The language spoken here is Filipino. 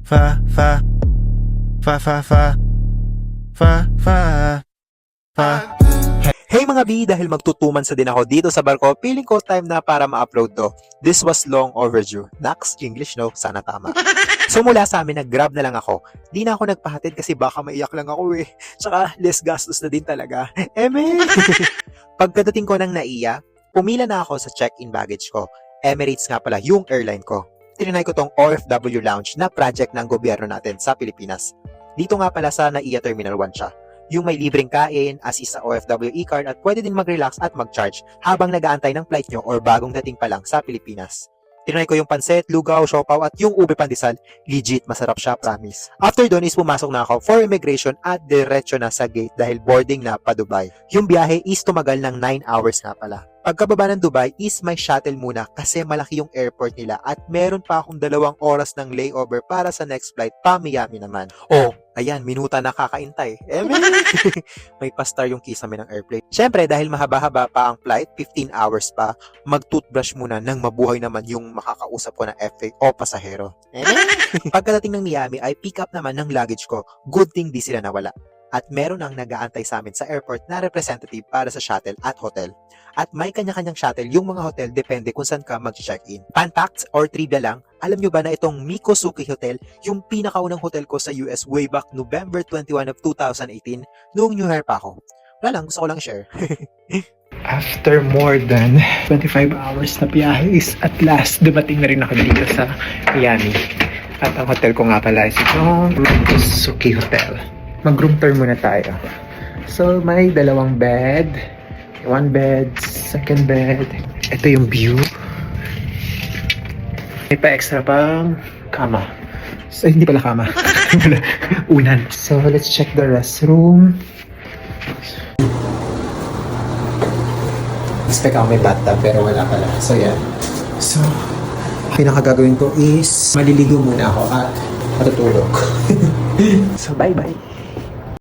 fa fa fa fa fa fa fa fa. Hey mga B, dahil magtutuman sa din ako dito sa barko, feeling ko time na para ma-upload to. This was long overdue. Nax, English no? Sana tama. So mula sa amin, nag-grab na lang ako. Di na ako nagpahatid kasi baka maiyak lang ako eh. Tsaka less gastos na din talaga. Eme! Pagkadating ko ng NAIA, pumila na ako sa check-in baggage ko. Emirates nga pala yung airline ko. Tinry ko tong OFW Lounge na project ng gobyerno natin sa Pilipinas. Dito nga pala sa NAIA Terminal 1 siya. Yung may libreng kain, as is sa OFW e-card at pwede din mag-relax at mag-charge habang nag-aantay ng flight nyo or bagong dating pa lang sa Pilipinas. Tinry ko yung pansit, lugaw, siopaw at yung ube pandesal. Legit, masarap siya, promise. After doon is pumasok na ako for immigration at diretso na sa gate dahil boarding na pa Dubai. Yung biyahe is tumagal ng 9 hours nga pala. Pagkababa ng Dubai is may shuttle muna kasi malaki yung airport nila at meron pa akong 2 oras ng layover para sa next flight pa Miami naman. Oh, ayan, minuta na kakaintay. May pa-star yung keys namin ng airplane. Syempre, dahil mahaba-haba pa ang flight, 15 hours pa, mag-toothbrush muna nang mabuhay naman yung makakausap ko na FA o pasahero. Pagkadating ng Miami ay pick up naman ng luggage ko. Good thing di sila nawala. At meron ang nag-aantay sa amin sa airport na representative para sa shuttle at hotel. At may kanya-kanyang shuttle yung mga hotel depende kung saan ka mag-check-in. Fun facts or trivia lang, alam nyo ba na itong Mikosuke Hotel, yung pinakaunang hotel ko sa US way back November 21 of 2018, noong New Year pa ako. Wala lang, gusto ko lang share. After more than 25 hours na biyahe is at last dumating na rin ako dito sa Miami. At ang hotel ko nga pala is itong Mikosuke Hotel. Mag-room tour muna tayo. So, may 2 bed. 1 bed, 2nd bed. Ito yung view. May pa-extra pang kama. So, hindi pala kama. Unan. So, let's check the restroom. Expect ako may bathtub pero wala pala. So, yan. So, pinakagagawin ko is maliligo muna ako at matutulog. So, bye-bye.